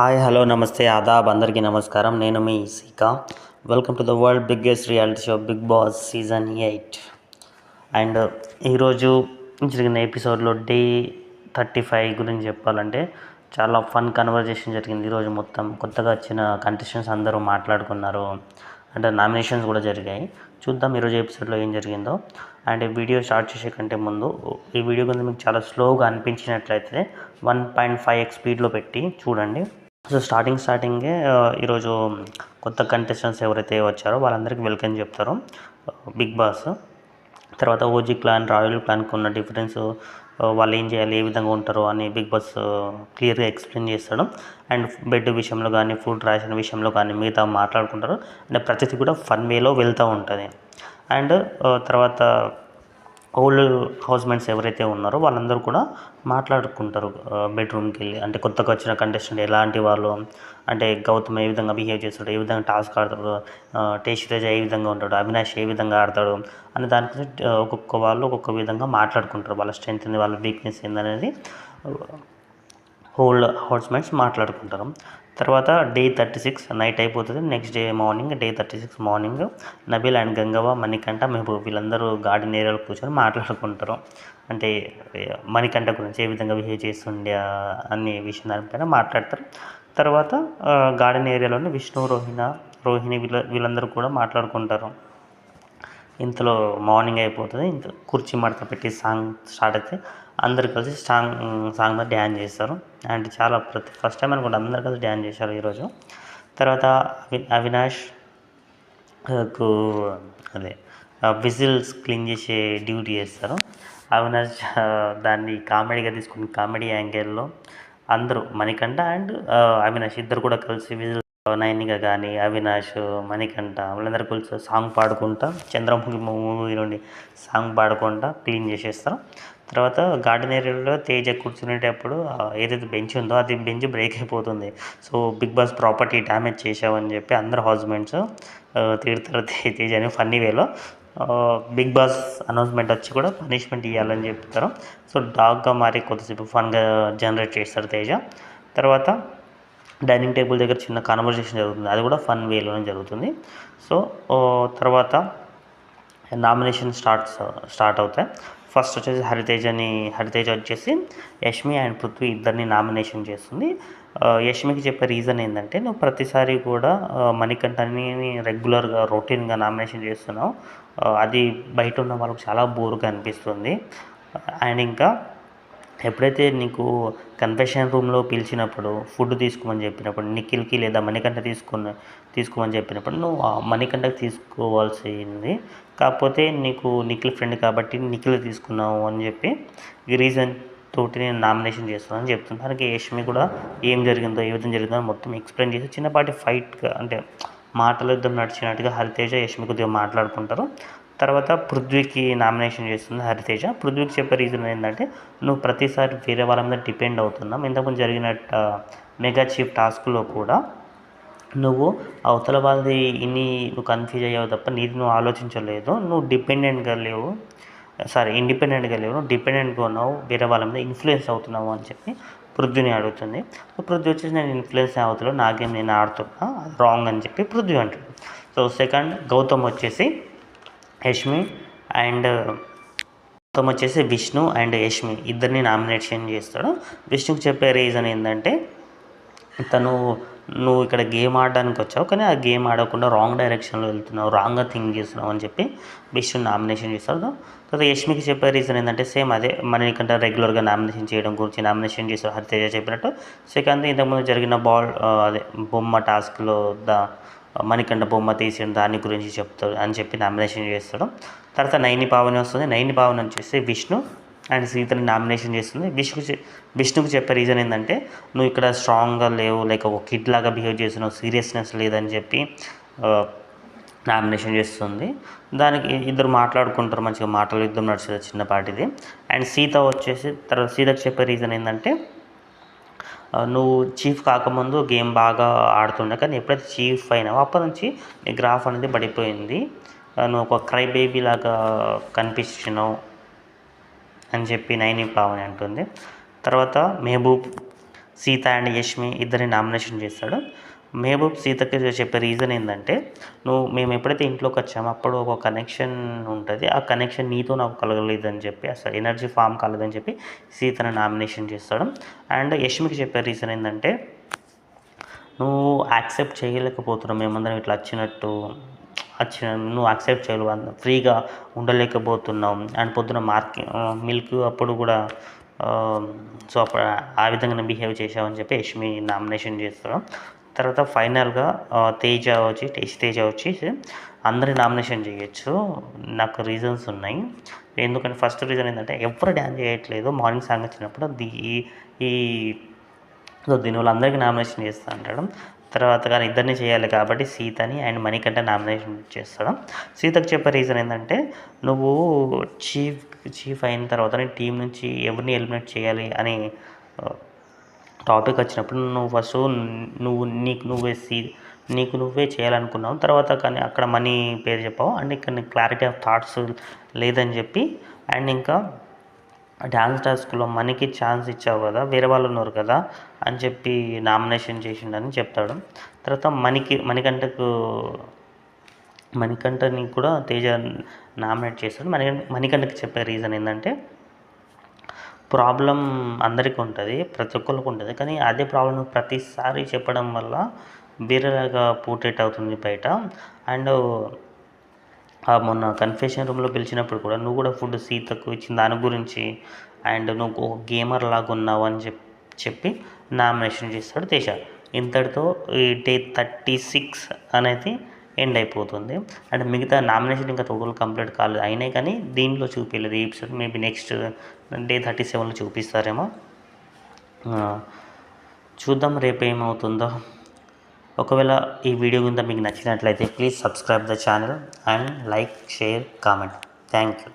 Hi hello నమస్తే ఆదాబ్ అందరికీ నమస్కారం. నేను మీ సీకా. Welcome to the world biggest reality show big boss season 8. And ఈరోజు జరిగిన ఎపిసోడ్లో డే 35 గురించి చెప్పాలంటే చాలా ఫన్ కన్వర్జేషన్ జరిగింది. ఈరోజు మొత్తం కొత్తగా వచ్చిన కంటెస్టెంట్స్ అందరూ మాట్లాడుకున్నారు. అంటే నామినేషన్స్ కూడా జరిగాయి. చూద్దాం ఈరోజు ఎపిసోడ్లో ఏం జరిగిందో. అండ్ ఈ వీడియో స్టార్ట్ చేసే కంటే ముందు ఈ వీడియో కింద మీకు చాలా స్లోగా అనిపించినట్లయితే 1.5x స్పీడ్లో పెట్టి చూడండి. సో స్టార్టింగే ఈరోజు కొత్త కంటెస్టెంట్స్ ఎవరైతే వచ్చారో వాళ్ళందరికీ వెల్కమ్ చెప్తారు బిగ్ బాస్. తర్వాత ఓజీ క్లాన్ రాయల్ క్లాన్కి ఉన్న డిఫరెన్స్, వాళ్ళు ఏం చేయాలి, ఏ విధంగా ఉంటారో అని బిగ్ బాస్ క్లియర్గా ఎక్స్ప్లెయిన్ చేస్తాడు. అండ్ బెడ్ విషయంలో కానీ, ఫుడ్ రేషన్ విషయంలో కానీ మిగతా మాట్లాడుకుంటారు. అండ్ ప్రతిదీ కూడా ఫన్ వేలో వెళ్తూ ఉంటుంది. అండ్ తర్వాత ఓల్డ్ హౌస్మేట్స్ ఎవరైతే ఉన్నారో వాళ్ళందరూ కూడా మాట్లాడుకుంటారు బెడ్రూమ్కి వెళ్ళి. అంటే కొత్తగా వచ్చిన కంటెస్టెంట్ ఎలాంటి వాళ్ళు, అంటే గౌతమ్ ఏ విధంగా బిహేవ్ చేస్తాడు, ఏ విధంగా టాస్క్ ఆడతాడు, టేస్ట్ తేజ ఏ విధంగా ఉంటాడు, అవినాష్ ఏ విధంగా ఆడతాడు అని దాని గురించి ఒక్కొక్క వాళ్ళు ఒక్కొక్క విధంగా మాట్లాడుకుంటారు. వాళ్ళ స్ట్రెంత్ ఏంది, వాళ్ళ వీక్నెస్ ఏందనేది ఓల్డ్ హౌస్మేట్స్ మాట్లాడుకుంటారు. తర్వాత డే 36 నైట్ అయిపోతుంది. Next day morning day 36 morning Nabeel and Gangavva, Manikanta, Mehboob వీళ్ళందరూ గార్డెన్ ఏరియాలో కూర్చొని మాట్లాడుకుంటారు. అంటే మణికంఠ గురించి ఏ విధంగా బిహేవ్ చేస్తుండే అన్ని విషయం దానిపైన మాట్లాడతారు. తర్వాత గార్డెన్ ఏరియాలోనే విష్ణు, రోహిణి వీళ్ళందరూ కూడా మాట్లాడుకుంటారు. ఇంతలో మార్నింగ్ అయిపోతుంది. ఇంత కుర్చీ మడత పెట్టి సాంగ్ స్టార్ట్ అయితే అందరు కలిసి సాంగ్ మీద డ్యాన్స్ చేస్తారు. అండ్ చాలా ఫస్ట్ టైం అనుకుంటా అందరు కలిసి డ్యాన్స్ చేశారు ఈరోజు. తర్వాత అవినాష్ కు అదే విజిల్స్ క్లీన్ చేసే డ్యూటీ చేస్తారు. అవినాష్ దాన్ని కామెడీగా తీసుకుని కామెడీ యాంగిల్లో అందరూ మణికంఠ అండ్ అవినాష్ ఇద్దరు కూడా కలిసి విజిల్, నైనిక కానీ, అవినాష్, మణికంఠ వాళ్ళందరూ కలిసి సాంగ్ పాడుకుంటా, చంద్రముఖి మూవీ నుండి సాంగ్ పాడుకుంటా క్లీన్ చేసేస్తారు. తర్వాత గార్డెన్ ఏరియాలో తేజ కూర్చునేటప్పుడు ఏదైతే బెంచ్ ఉందో అది బెంచ్ బ్రేక్ అయిపోతుంది. So big boss property damage చేసావని చెప్పి అందరు హౌస్మేట్స్ తిడతారు తేజని ఫన్నీ వేలో. బిగ్ బాస్ అనౌన్స్మెంట్ వచ్చి కూడా పనిష్మెంట్ ఇవ్వాలని చెప్తారు. సో డాగ్గా మారి కొద్దిసేపు ఫన్గా జనరేట్ చేస్తారు తేజ. తర్వాత డైనింగ్ టేబుల్ దగ్గర చిన్న కాన్వర్జేషన్ జరుగుతుంది. అది కూడా ఫన్ వేలోనే జరుగుతుంది. సో తర్వాత నామినేషన్ స్టార్ట్ అవుతాయి. ఫస్ట్ వచ్చేసి హరితేజ వచ్చేసి యష్మి అండ్ పృథ్వీ ఇద్దరిని నామినేషన్ చేస్తుంది. యష్మికి చెప్పే రీజన్ ఏంటంటే, నువ్వు ప్రతిసారి కూడా మణికంఠని రెగ్యులర్గా రొటీన్గా నామినేషన్ చేస్తున్నావు, అది బయట ఉన్న వాళ్ళకి చాలా బోర్గా అనిపిస్తుంది. అండ్ ఇంకా ఎప్పుడైతే నీకు కన్ఫెషన్ రూమ్లో పిలిచినప్పుడు ఫుడ్ తీసుకోమని చెప్పినప్పుడు నిఖిల్కి లేదా మణికంఠ తీసుకోమని చెప్పినప్పుడు నువ్వు మణికంఠకి తీసుకోవాల్సింది, కాకపోతే నీకు నిఖిల్ ఫ్రెండ్ కాబట్టి నిఖిల్ తీసుకున్నావు అని చెప్పి ఈ రీజన్ తోటి నేను నామినేషన్ చేస్తున్నాను చెప్తున్నాను. దానికి యష్మి కూడా ఏం జరిగిందో ఏ విధంగా జరిగిందో మొత్తం ఎక్స్ప్లెయిన్ చేసి చిన్నపాటి ఫైట్గా అంటే మాటల యుద్ధం నడిచినట్టుగా హరితేజ యష్మి కొద్దిగా మాట్లాడుకుంటారు. తర్వాత పృథ్వీకి నామినేషన్ చేస్తుంది హరితేజ. పృథ్వీకి చెప్పే రీజన్ ఏంటంటే, నువ్వు ప్రతిసారి వేరే వాళ్ళ మీద డిపెండ్ అవుతున్నాం. ఇంతకుముందు జరిగిన మెగా చీఫ్ టాస్క్లో కూడా నువ్వు అవతల వాళ్ళది నువ్వు కన్ఫ్యూజ్ అయ్యావు తప్ప నీది నువ్వు ఆలోచించలేదు. నువ్వు ఇండిపెండెంట్గా లేవు, నువ్వు డిపెండెంట్గా ఉన్నావు, వేరే వాళ్ళ మీద ఇన్ఫ్లుయెన్స్ అవుతున్నావు అని చెప్పి పృథ్వీని అడుగుతుంది. పృథ్వీ వచ్చేసి నేను ఇన్ఫ్లుయెన్స్ అవుతున్నాను, నా గేమ్ నేను ఆడుతున్నా, రాంగ్ అని చెప్పి పృథ్వీ అంటాడు. సో సెకండ్ గౌతమ్ వచ్చేసి విష్ణు అండ్ యష్మి ఇద్దరిని నామినేషన్ చేస్తాడు. విష్ణుకి చెప్పే రీజన్ ఏంటంటే, నువ్వు ఇక్కడ గేమ్ ఆడడానికి వచ్చావు, కానీ ఆ గేమ్ ఆడకుండా రాంగ్ డైరెక్షన్లో వెళ్తున్నావు, రాంగ్గా థింక్ చేస్తున్నావు అని చెప్పి విష్ణు నామినేషన్ చేస్తాడు. తర్వాత యష్మికి చెప్పే రీజన్ ఏంటంటే, సేమ్ అదే మణికంఠ రెగ్యులర్గా నామినేషన్ చేయడం గురించి నామినేషన్ చేస్తాడు హరితేజ చెప్పినట్టు. సెకండ్ ఇంతకుముందు జరిగిన బొమ్మ టాస్క్లో మణికంఠ బొమ్మ తీసిన దాని గురించి చెప్తాడు అని చెప్పి నామినేషన్ చేస్తాడు. తర్వాత నైని పావని వస్తుంది. నైని పావని వచ్చేసి విష్ణు అండ్ సీతని నామినేషన్ చేస్తుంది. విష్ణుకు చెప్పే రీజన్ ఏంటంటే, నువ్వు ఇక్కడ స్ట్రాంగ్గా లేవు, లైక్ ఒక కిడ్ లాగా బిహేవ్ చేస్తున్నావు, సీరియస్నెస్ లేదని చెప్పి నామినేషన్ చేస్తుంది. దానికి ఇద్దరు మాట్లాడుకుంటారు, మంచిగా మాటల యుద్ధం నడిచేది చిన్నపాటిది. అండ్ సీతకు చెప్పే రీజన్ ఏంటంటే, నువ్వు చీఫ్ కాకముందు గేమ్ బాగా ఆడుతుండే, కానీ ఎప్పుడైతే చీఫ్ అయినావో అప్పటి నుంచి నీ గ్రాఫ్ అనేది పడిపోయింది, నువ్వు ఒక క్రై బేబీ లాగా కనిపించినావు అని చెప్పి నైని పావని అంటుంది. తర్వాత మెహబూబ్ సీత అండ్ యష్మి ఇద్దరిని నామినేషన్ చేస్తాడు. మెహబూబ్ సీతకి చెప్పే రీజన్ ఏంటంటే, మేము ఎప్పుడైతే ఇంట్లోకి వచ్చామో అప్పుడు ఒక కనెక్షన్ ఉంటుంది, ఆ కనెక్షన్ నీతో నాకు కలగలేదని చెప్పి, అసలు ఎనర్జీ ఫామ్ కాలేదని చెప్పి సీతను నామినేషన్ చేస్తాడు. అండ్ యష్మికి చెప్పే రీజన్ ఏంటంటే, నువ్వు యాక్సెప్ట్ చేయలేకపోతున్నావు మేమందరం ఇట్లా నువ్వు యాక్సెప్ట్ చేయలేవు, ఫ్రీగా ఉండలేకపోతున్నావు. అండ్ పొద్దున మిల్క్ అప్పుడు కూడా సో అప్పుడు ఆ విధంగా బిహేవ్ చేసావని చెప్పి యష్మి నామినేషన్ చేస్తాడు. తర్వాత ఫైనల్గా తేజ వచ్చి అందరి నామినేషన్ చేయొచ్చు, నాకు రీజన్స్ ఉన్నాయి. ఎందుకంటే ఫస్ట్ రీజన్ ఏంటంటే, ఎవరు డ్యాన్స్ చేయట్లేదు మార్నింగ్ సాంగ్ వచ్చినప్పుడు దీనివల్ల అందరికీ నామినేషన్ చేస్తా అంటాడు. తర్వాత కానీ ఇద్దరిని చేయాలి కాబట్టి సీతని అండ్ మణికంఠ నామినేషన్ చేస్తాడు. సీతకు చెప్పే రీజన్ ఏంటంటే, నువ్వు చీఫ్ అయిన తర్వాత నీ టీం నుంచి ఎవరిని ఎలిమినేట్ చేయాలి అని టాపిక్ వచ్చినప్పుడు నువ్వు ఫస్ట్ నీకు నువ్వే చేయాలనుకున్నావు. తర్వాత కానీ అక్కడ మనీ పేరు చెప్పావు అండ్ ఇక్కడ నీకు క్లారిటీ ఆఫ్ థాట్స్ లేదని చెప్పి, అండ్ ఇంకా డ్యాన్స్ టాస్క్లో మనకి ఛాన్స్ ఇచ్చావు కదా, వేరే వాళ్ళు ఉన్నారు కదా అని చెప్పి నామినేషన్ చేసిండని చెప్తాడు. తర్వాత మణికంఠని కూడా తేజ నామినేట్ చేస్తాడు. మణికంఠకి చెప్పే రీజన్ ఏంటంటే, ప్రాబ్లం అందరికీ ఉంటుంది, ప్రతి ఒక్కరికి ఉంటుంది, కానీ అదే ప్రాబ్లం ప్రతిసారి చెప్పడం వల్ల వేరేలాగా పోర్ట్రేట్ అవుతుంది బయట. అండ్ మొన్న కన్ఫెషన్ రూమ్లో పిలిచినప్పుడు కూడా నువ్వు కూడా ఫుడ్ సీతకు ఇచ్చిన దాని గురించి అండ్ నువ్వు గేమర్ లాగా ఉన్నావు అని చెప్పి నామినేషన్ చేస్తాడు తేజ. ఇంతటితో ఈ డే 36 అనేది ఎండ్ అయిపోతుంది. అండ్ మిగతా నామినేషన్ ఇంకా టోటల్ కంప్లీట్ కాలేదు, అయినాయి కానీ దీంట్లో చూపించలేదు. ఈ ఎపిసోడ్ మేబీ నెక్స్ట్ డే 37లో చూపిస్తారేమో, చూద్దాం రేపు ఏమవుతుందో. ఒకవేళ ఈ వీడియో కింద మీకు నచ్చినట్లయితే please subscribe the channel and like, share, comment. Thank you.